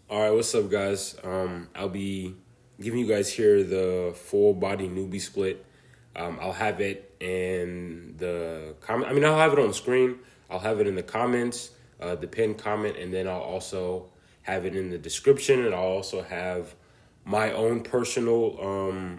All right, what's up, guys? I'll be giving you guys here the full body newbie split. I'll have it in the comment. I'll have it on the screen. I'll have it in the comments, the pinned comment, and then I'll also have it in the description. And I'll also have my own personal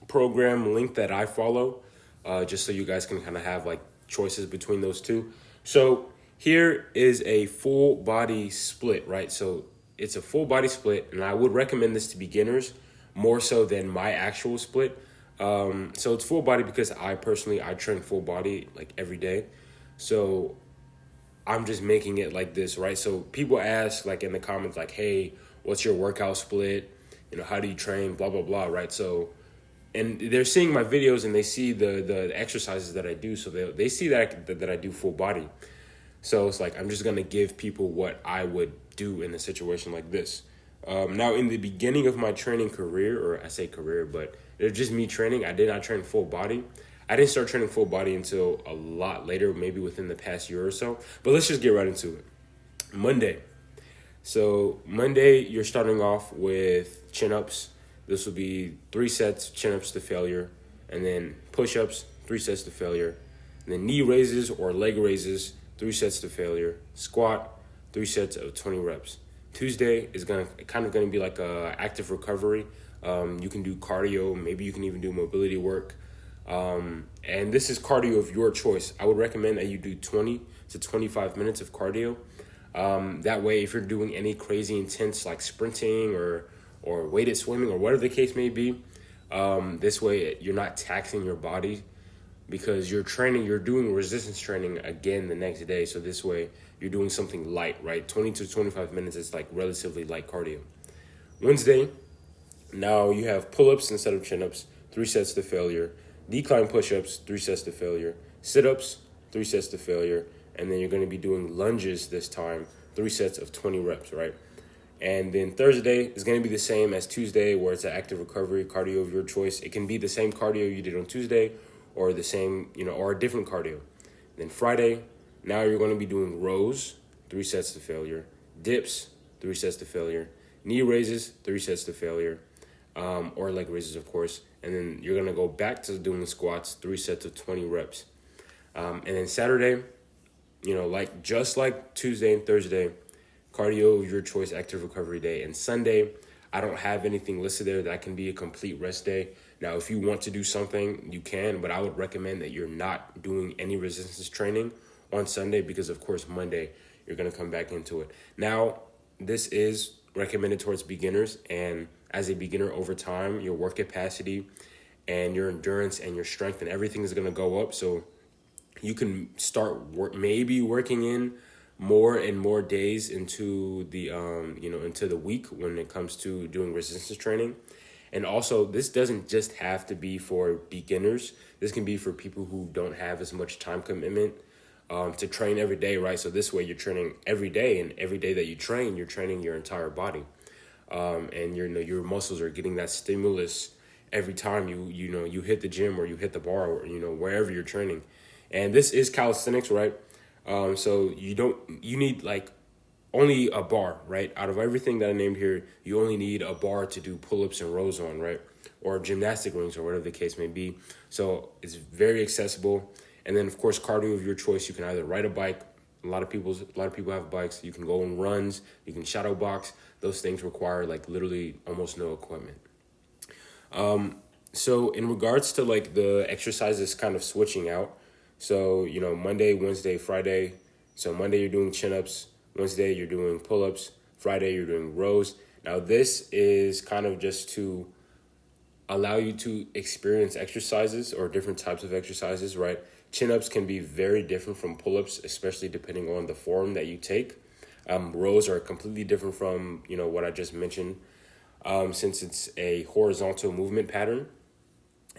program link that I follow, just so you guys can kind of have like choices between those two. So here is a full body split, right? So it's a full body split, and I would recommend this to beginners more so than my actual split. So it's full body because I train full body like every day. So I'm just making it like this, right? So people ask like in the comments, like, hey, what's your workout split? How do you train? Blah, blah, blah, right? So and they're seeing my videos and they see the exercises that I do, so they see that I do full body. So it's like I'm just gonna give people what I would do in a situation like this. Now, in the beginning of my training career, or I say career, but it's just me training. I did not train full body. I didn't start training full body until a lot later, maybe within the past year or so. But let's just get right into it. Monday. So Monday, you're starting off with chin-ups. This will be 3 sets, chin-ups to failure, and then push-ups, 3 sets to failure, and then knee raises or leg raises, 3 sets to failure, squat, 3 sets of 20 reps. Tuesday is gonna be like a active recovery. You can do cardio, maybe you can even do mobility work. And this is cardio of your choice. I would recommend that you do 20 to 25 minutes of cardio. That way, if you're doing any crazy intense like sprinting or weighted swimming or whatever the case may be, this way you're not taxing your body because you're doing resistance training again the next day. So this way you're doing something light, right? 20 to 25 minutes is like relatively light cardio. Wednesday, now you have pull-ups instead of chin-ups, 3 sets to failure, decline push-ups, 3 sets to failure, sit-ups, 3 sets to failure, and then you're going to be doing lunges this time, 3 sets of 20 reps, right? And then Thursday is going to be the same as Tuesday, where it's an active recovery, cardio of your choice. It can be the same cardio you did on Tuesday or the same, or a different cardio. Then Friday, now you're going to be doing rows, 3 sets to failure, dips, 3 sets to failure, knee raises, 3 sets to failure, or leg raises, of course. And then you're going to go back to doing squats, 3 sets of 20 reps. And then Saturday, just like Tuesday and Thursday, cardio of your choice, active recovery day. And Sunday, I don't have anything listed there. That can be a complete rest day. Now, if you want to do something, you can, but I would recommend that you're not doing any resistance training on Sunday because, of course, Monday, you're going to come back into it. Now, this is recommended towards beginners, and as a beginner over time, your work capacity and your endurance and your strength and everything is going to go up. So you can start maybe working in more and more days into the into the week when it comes to doing resistance training. And also, this doesn't just have to be for beginners. This can be for people who don't have as much time commitment to train every day, right? So this way you're training every day, and every day that you train, you're training your entire body. And your muscles are getting that stimulus every time you hit the gym or you hit the bar or wherever you're training. And this is calisthenics, right? So you need like only a bar, right? Out of everything that I named here, you only need a bar to do pull-ups and rows on, right? Or gymnastic rings or whatever the case may be. So it's very accessible. And then of course, cardio of your choice. You can either ride a bike. A lot of people have bikes. You can go on runs. You can shadow box. Those things require like literally almost no equipment. So in regards to like the exercises kind of switching out. So, Monday, Wednesday, Friday. So Monday you're doing chin-ups. Wednesday you're doing pull-ups. Friday you're doing rows. Now this is kind of just to allow you to experience exercises or different types of exercises, right? Chin-ups can be very different from pull-ups, especially depending on the form that you take. Rows are completely different from, what I just mentioned, since it's a horizontal movement pattern.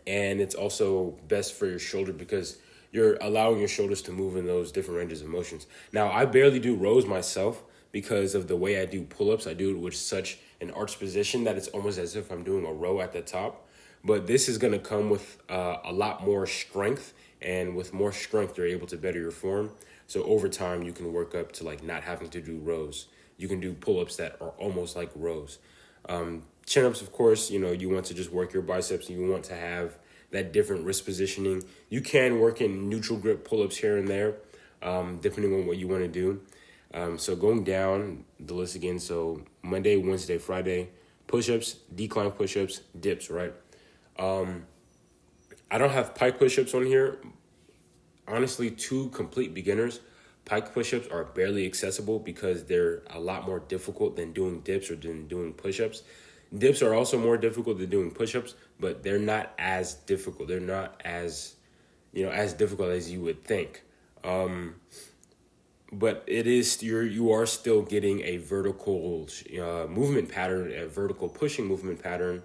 And it's also best for your shoulder because you're allowing your shoulders to move in those different ranges of motions. Now, I barely do rows myself because of the way I do pull-ups. I do it with such an arched position that it's almost as if I'm doing a row at the top. But this is going to come with a lot more strength, and with more strength, you're able to better your form. So over time, you can work up to like not having to do rows you can do pull-ups that are almost like rows. Chin-ups, of course, you want to just work your biceps and you want to have that different wrist positioning. You can work in neutral grip pull-ups here and there, depending on what you want to do. So going down the list again, so Monday, Wednesday, Friday, push-ups, decline push-ups, dips, right? I don't have pike push-ups on here. Honestly, to complete beginners, pike push-ups are barely accessible because they're a lot more difficult than doing dips or than doing push-ups. Dips are also more difficult than doing push-ups, but they're not as difficult. They're not as, as difficult as you would think. But it is, you are still getting a vertical movement pattern, a vertical pushing movement pattern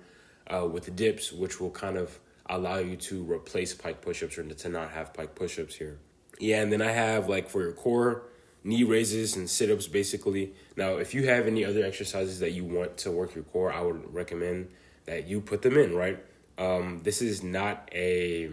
with the dips, which will kind of allow you to replace pike push-ups or to not have pike push-ups here. Yeah, and then I have like for your core, knee raises and sit-ups basically. Now, if you have any other exercises that you want to work your core, I would recommend that you put them in, right? This is not a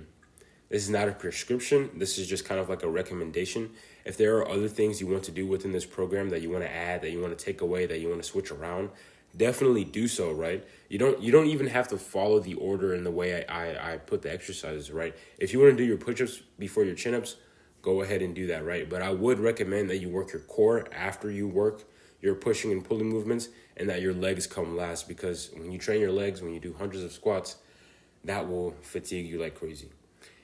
prescription. This is just kind of like a recommendation. If there are other things you want to do within this program that you want to add, that you want to take away, that you want to switch around, definitely do so, right? You don't even have to follow the order in the way I put the exercises, right? If you want to do your push-ups before your chin-ups, go ahead and do that, right? But I would recommend that you work your core after you work your pushing and pulling movements, and that your legs come last, because when you train your legs, when you do hundreds of squats, that will fatigue you like crazy.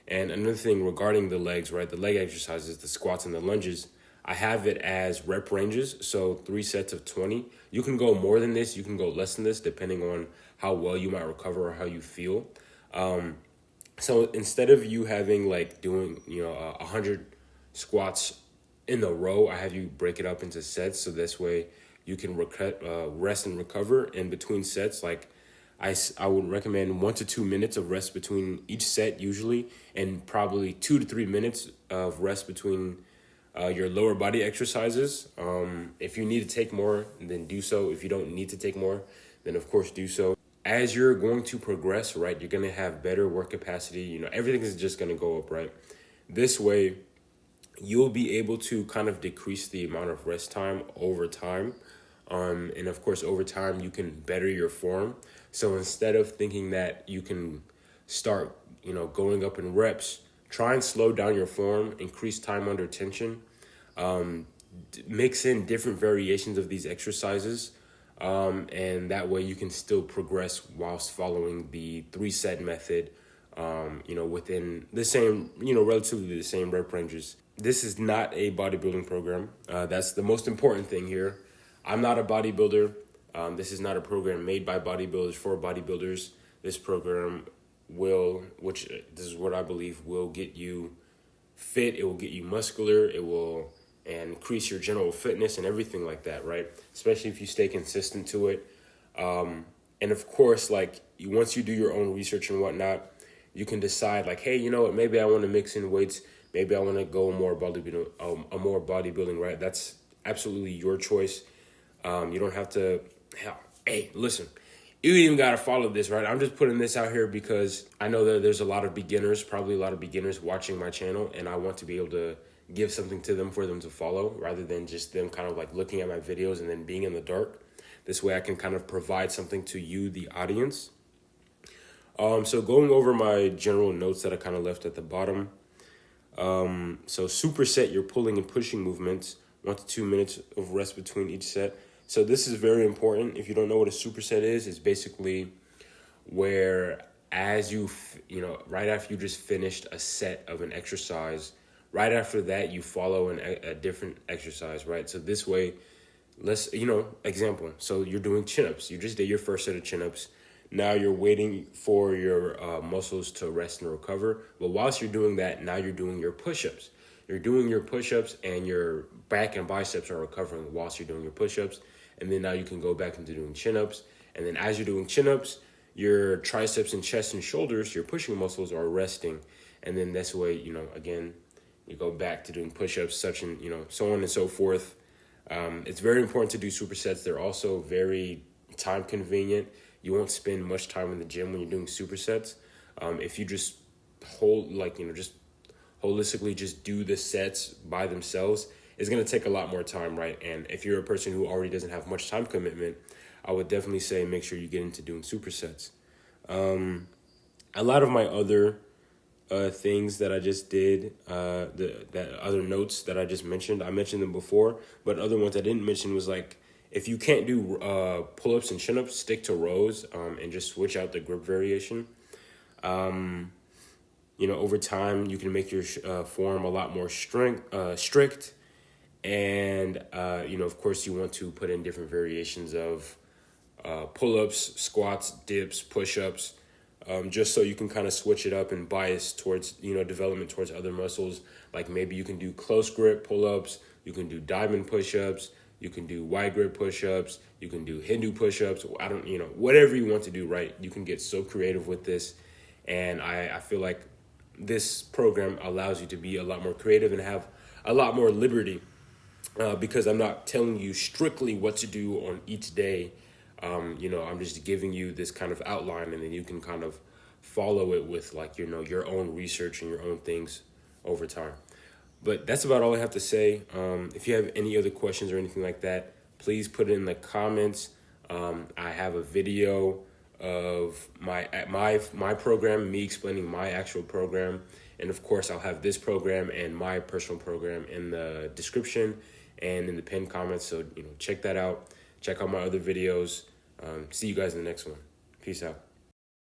And another thing regarding the legs, right? The leg exercises, the squats and the lunges, I have it as rep ranges. So 3 sets of 20. You can go more than this. You can go less than this, depending on how well you might recover or how you feel. So instead of you having like doing, 100 squats in a row, I have you break it up into sets. So this way you can rest and recover in between sets. Like I would recommend 1 to 2 minutes of rest between each set usually, and probably 2 to 3 minutes of rest between your lower body exercises. If you need to take more, then do so. If you don't need to take more, then of course do so. As you're going to progress, right, you're going to have better work capacity. Everything is just going to go up, right? This way, you'll be able to kind of decrease the amount of rest time over time. And of course, over time, you can better your form. So instead of thinking that you can start, going up in reps, try and slow down your form, increase time under tension, mix in different variations of these exercises. And that way you can still progress whilst following the 3-set method, within the same, relatively the same rep ranges. This is not a bodybuilding program. That's the most important thing here. I'm not a bodybuilder. This is not a program made by bodybuilders for bodybuilders. This program this is what I believe will get you fit. It will get you muscular. It will increase your general fitness and everything like that, right? Especially if you stay consistent to it. And of course, once you do your own research and whatnot, you can decide hey, you know what? Maybe I want to mix in weights. Maybe I want to go more bodybuilding, right? That's absolutely your choice. You don't have to. Hey, listen, you even got to follow this, right? I'm just putting this out here because I know that there's probably a lot of beginners watching my channel, and I want to be able to give something to them for them to follow rather than just them kind of looking at my videos and then being in the dark. This way I can kind of provide something to you, the audience. So going over my general notes that I kind of left at the bottom. So superset your pulling and pushing movements, 1 to 2 minutes of rest between each set. So this is very important. If you don't know what a superset is, it's basically where as right after you just finished a set of an exercise, right after that you follow a different exercise, right? So this way, example. So you're doing chin-ups. You just did your first set of chin-ups. Now you're waiting for your muscles to rest and recover. But whilst you're doing that, now you're doing your push-ups. You're doing your push-ups and your back and biceps are recovering whilst you're doing your push-ups. And then now you can go back into doing chin-ups. And then as you're doing chin-ups, your triceps and chest and shoulders, your pushing muscles are resting. And then this way, again, you go back to doing push-ups, so on and so forth. It's very important to do supersets. They're also very time convenient. You won't spend much time in the gym when you're doing supersets. If you just just holistically just do the sets by themselves, it's going to take a lot more time, right? And if you're a person who already doesn't have much time commitment, I would definitely say make sure you get into doing supersets. A lot of my other things that I just did, that other notes that I just mentioned, I mentioned them before, but other ones I didn't mention was like, if you can't do pull-ups and chin-ups, stick to rows, and just switch out the grip variation. Over time, you can make your form a lot more strict. And, of course, you want to put in different variations of pull-ups, squats, dips, push-ups, just so you can kind of switch it up and bias towards, development towards other muscles. Like maybe you can do close grip pull-ups, you can do diamond push-ups, you can do wide grip push-ups, you can do Hindu push-ups. Whatever you want to do, right? You can get so creative with this. And I feel like this program allows you to be a lot more creative and have a lot more liberty, because I'm not telling you strictly what to do on each day. I'm just giving you this kind of outline, and then you can kind of follow it with like, your own research and your own things over time. But that's about all I have to say. If you have any other questions or anything like that, please put it in the comments. I have a video of my program, me explaining my actual program. And of course, I'll have this program and my personal program in the description and in the pinned comments. So, check that out. Check out my other videos. See you guys in the next one. Peace out.